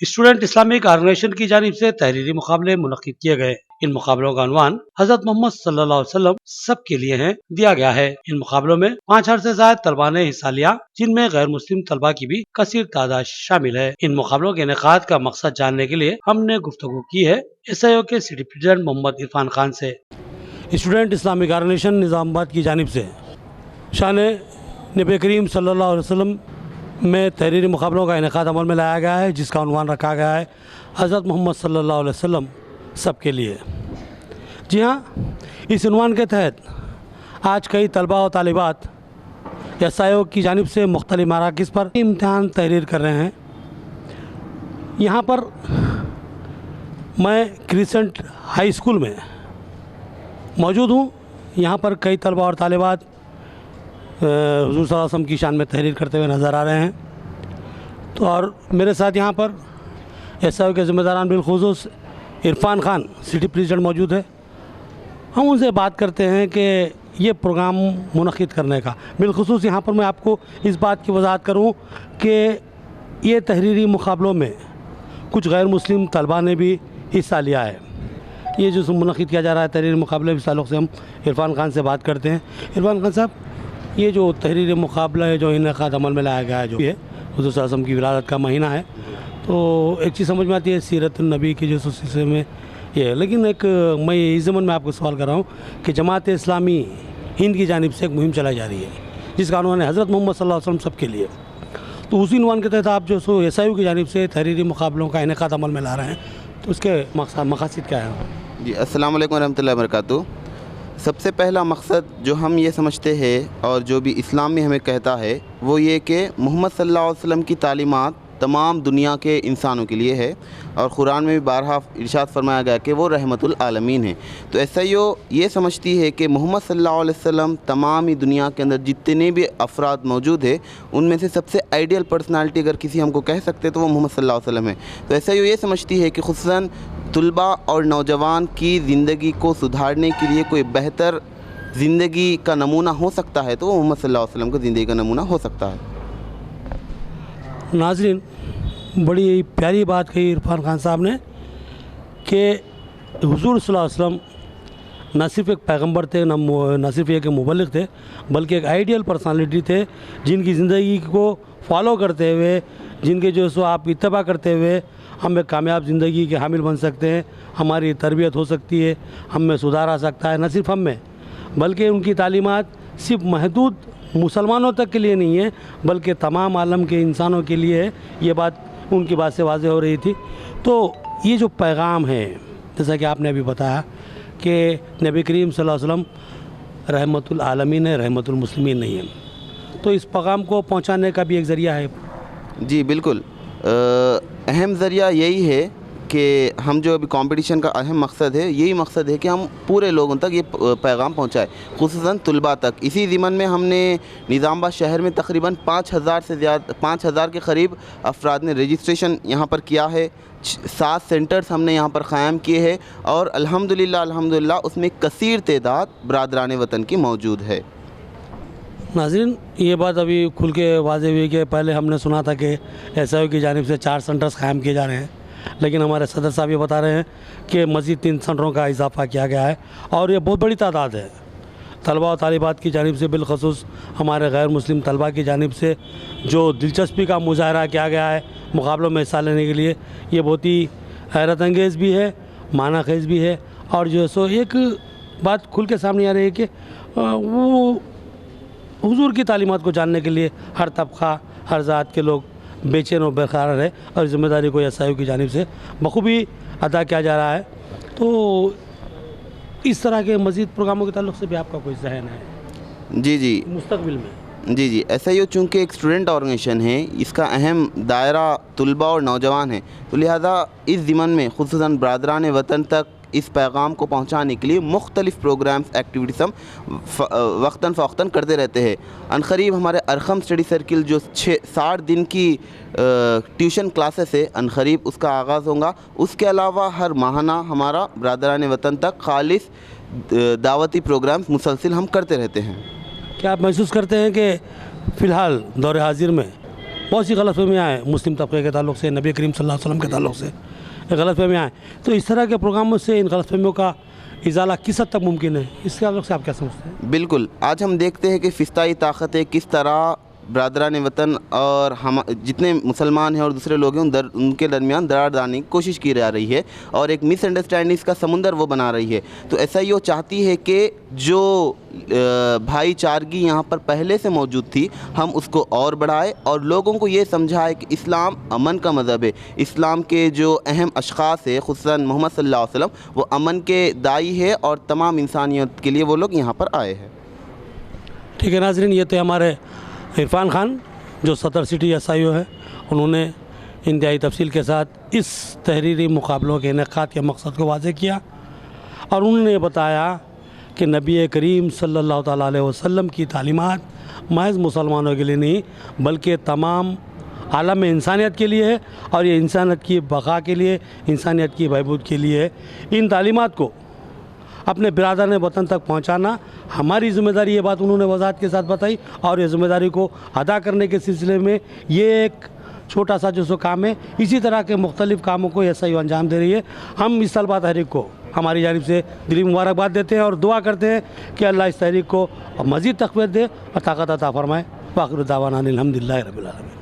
Student Islamic organisation की जानिब से तहरीरी मुकाबले मुनक्किद किए गए। इन मुकाबलों का अनवान हजरत मोहम्मद सल्लल्लाहु अलैहि वसल्लम सब के लिए है दिया गया है। इन मुकाबलों में 5,000 से ज्यादा तलबा ने हिस्सा लिया, जिनमें गैर मुस्लिम तलबा की भी कसीर तादाद शामिल है। इन मुकाबलों के इनेकाद का मकसद जानने के लिए हमने गुफ्तगू की है SIO के सिटी प्रेसिडेंट मोहम्मद इरफान खान से। स्टूडेंट इस्लामिक ऑर्गेनाइजेशन निज़ामाबाद की जानिब से शान नबी करीम सल्लल्लाहु अलैहि वसल्लम में तहरीरी मुकाबलों का इनेकाद अमल में लाया गया है, जिसका उन्वान रखा गया है हज़रत मोहम्मद सल्लल्लाहु अलैहि वसल्लम सब के लिए। जी हाँ, इस उन्वान के तहत आज कई तलबा और तालिबात SIO की जानिब से मुख्तलिफ मराकिज़ पर इम्तिहान तहरीर कर रहे हैं। यहाँ पर मैं क्रिसेंट हाई स्कूल में मौजूद हूँ। यहाँ पर कई तलबा और तालिबात हुज़ूर सल्लल्लाहु अलैहि वसल्लम की शान में तहरीर करते हुए नज़र आ रहे हैं। तो और मेरे साथ यहाँ पर SIO के ज़िम्मेदारान बिलख़ुसूस इरफान खान सिटी प्रेसिडेंट मौजूद है। हम उनसे बात करते हैं कि ये प्रोग्राम मुनक़्क़िद करने का, बिलख़ुसूस यहाँ पर मैं आपको इस बात की वज़ाहत करूँ कि ये तहरीरी मुकाबलों में कुछ गैर मुस्लिम तलबा ने भी हिस्सा लिया है। ये जो मुनक़्क़िद किया जा रहा है तहरीरी मुकाबले के ताल्लुक़ से हम इरफान खान से बात करते हैं। इरफान खान साहब, ये जो तहरीरी मुकाबला है जो इनेकाद अमल में लाया गया है, जो ये हुज़ूर सल्लल्लाहु अलैहि वसल्लम की विलादत का महीना है, तो एक चीज़ समझ में आती है सीरत नबी के जो सिलसिले में ये है, लेकिन एक मैं इस ज़मन में आपको सवाल कर रहा हूँ कि जमात इस्लामी हिंद की जानिब से एक मुहिम चलाई जा रही है जिसका उन्वान है हज़रत मोहम्मद सल्लल्लाहु अलैहि वसल्लम सब के लिए। तो उसी उन्वान के तहत आप जो SIO की जानिब से तहरीरी मुकाबलों का इनेकाद अमल में ला रहे हैं, तो उसके मक़ासिद क्या है? जी, अस्सलाम वालेकुम रहमतुल्लाहि व बरकातुहू। सबसे पहला मकसद जो हम ये समझते हैं और जो भी इस्लाम में हमें कहता है वो ये कि मोहम्मद सल्लल्लाहु अलैहि वसल्लम की तालीमात तमाम दुनिया के इंसानों के लिए है और कुरान में भी बारहा इरशाद फरमाया गया कि वो रहमतुल आलमीन है। तो SIO ये समझती है कि मोहम्मद सल्लल्लाहु अलैहि वसल्लम तमाम ही दुनिया के अंदर जितने भी अफराद मौजूद है उनमें से सबसे आइडियल पर्सनालिटी अगर किसी हमको कह सकते तो वो मोहम्मद सल्लल्लाहु अलैहि वसल्लम है। तो SIO ये समझती है कि खुसूसन तुलबा और नौजवान की ज़िंदगी को सुधारने के लिए कोई बेहतर ज़िंदगी का नमूना हो सकता है तो वो मोहम्मद सल्लल्लाहु अलैहि वसल्लम का ज़िंदगी का नमूना हो सकता है। नाज़रीन, बड़ी प्यारी बात कही इरफान खान साहब ने कि हुज़ूर सल्लल्लाहु अलैहि वसल्लम न सिर्फ़ एक पैगंबर थे, न सिर्फ एक मुबल्लिग़ थे, बल्कि एक आइडियल पर्सनालिटी थे जिनकी ज़िंदगी को फॉलो करते हुए, जिनके जो सो आप इत्तबा करते हुए हम एक कामयाब ज़िंदगी के हामिल बन सकते हैं, हमारी तरबियत हो सकती है, हम में सुधार आ सकता है। न सिर्फ हम में, बल्कि उनकी तालीमात सिर्फ महदूद मुसलमानों तक के लिए नहीं है बल्कि तमाम आलम के इंसानों के लिए है। ये बात उनकी बात से वाज़ेह हो रही थी। तो ये जो पैगाम है, जैसा कि आपने अभी बताया कि नबी करीम सल्लल्लाहु अलैहि वसल्लम रहमतुल आलमीन है, रहमतुल मुस्लिमीन नहीं है, तो इस पैगाम को पहुँचाने का भी एक ज़रिया है। जी बिल्कुल, अहम ज़रिया यही है कि हम जो अभी कंपटीशन का अहम मकसद है, यही मकसद है कि हम पूरे लोगों तक ये पैगाम पहुंचाएं, खुसूसन तुलबा तक। इसी ज़िमन में हमने निज़ामाबाद शहर में तकरीबन 5,000 से ज़्यादा 5,000 के करीब अफराद ने रजिस्ट्रेशन यहाँ पर किया है। 7 सेंटर्स हमने यहाँ पर क़ायम किए हैं और अल्हम्दुलिल्लाह उसमें कसीर तादाद बरादरान वतन की मौजूद है। नाज़रीन, ये बात अभी खुल के वाज़ेह हुई कि पहले हमने सुना था कि SIO की जानिब से 4 सेंटर्स क़ायम किए जा रहे हैं, लेकिन हमारे सदर साहब ये बता रहे हैं कि मज़ीद 3 सेंटरों का इजाफ़ा किया गया है और ये बहुत बड़ी तादाद है। तलबा और तालिबात की जानिब से, बिलख़ुसूस हमारे गैर मुस्लिम तलबा की जानिब से जो दिलचस्पी का मुज़ाहरा किया गया है मुक़ाबलों में हिस्सा लेने के लिए, ये बहुत ही हैरत अंगेज़ भी है, माना खेज़ भी है। और जो है सो एक बात खुल के सामने आ रही है कि वो हुज़ूर की तालीमात को जानने के लिए हर तबक़ा, हर ज़ात के लोग बेचैन और बेक़रार है और ज़िम्मेदारी को SIO की जानिब से बख़ूबी अदा किया जा रहा है। तो इस तरह के मज़ीद प्रोग्रामों के ताल्लुक़ से भी आपका कोई ज़हन है? जी मुस्तक़बिल में? जी, SIO चूँकि एक स्टूडेंट ऑर्गेनाइजेशन है, इसका अहम दायरा तुलबा और नौजवान है, तो लिहाजा इस ज़िमन में खुसूसन बरादरान वतन तक इस पैगाम को पहुंचाने के लिए मुख्तलिफ़ प्रोग्राम्स, एक्टिविटीज़ हम वक्तन फ़वक्तन करते रहते हैं। अनक़रीब हमारे अरखम स्टडी सर्किल जो 60 दिन की ट्यूशन क्लासेस है, अनक़रीब उसका आगाज़ होगा। उसके अलावा हर माहाना हमारा बरादरान वतन तक खालिस दावती प्रोग्राम्स मुसलसिल हम करते रहते हैं। क्या आप महसूस करते हैं कि फ़िलहाल दौर हाजिर में بہت سی غلط فہمیاں ہیں مسلم طبقے کے تعلق سے، نبی کریم صلی اللہ علیہ وسلم کے تعلق سے غلط فہمیاں ہیں. تو اس طرح کے پروگراموں سے ان غلط فہمیوں کا ازالہ کس حد تک ممکن ہے، اس کے تعلق سے آپ کیا سمجھتے ہیں؟ بالکل. آج ہم دیکھتے ہیں کہ فضائی طاقتیں کس طرح برادران وطن اور ہم جتنے مسلمان ہیں اور دوسرے لوگ ہیں ان کے درمیان درار ڈالنے کی کوشش کی جا رہی ہے اور ایک مس انڈرسٹینڈنگس کا سمندر وہ بنا رہی ہے. تو ایسا ہی وہ چاہتی ہے کہ جو بھائی چارگی یہاں پر پہلے سے موجود تھی ہم اس کو اور بڑھائے اور لوگوں کو یہ سمجھائے کہ اسلام امن کا مذہب ہے. اسلام کے جو اہم اشخاص ہیں خصوصاً محمد صلی اللہ علیہ وسلم وہ امن کے داعی ہے اور تمام انسانیت کے لیے وہ لوگ یہاں پر آئے ہیں. ٹھیک ہے ناظرین، یہ تھے ہمارے عرفان خان جو صدر سٹی SIO ہے. انہوں نے انتہائی تفصیل کے ساتھ اس تحریری مقابلوں کے انعقاد کے مقصد کو واضح کیا اور انہوں نے بتایا کہ نبی کریم صلی اللہ تعالیٰ علیہ وسلم کی تعلیمات محض مسلمانوں کے لیے نہیں بلکہ تمام عالم انسانیت کے لیے ہے اور یہ انسانیت کی بقا کے لیے، انسانیت کی بہبود کے لیے ہے. ان تعلیمات کو اپنے برادران وطن تک پہنچانا ہماری ذمہ داری، یہ بات انہوں نے وضاحت کے ساتھ بتائی اور یہ ذمہ داری کو ادا کرنے کے سلسلے میں یہ ایک چھوٹا سا جو سو کام ہے. اسی طرح کے مختلف کاموں کو SIO انجام دے رہی ہے. ہم اس طلبہ تحریک کو ہماری جانب سے دلی مبارکباد دیتے ہیں اور دعا کرتے ہیں کہ اللہ اس تحریک کو مزید تقویت دے اور طاقت عطا فرمائے. وآخر دعوانا الحمدللہ رب العالمین.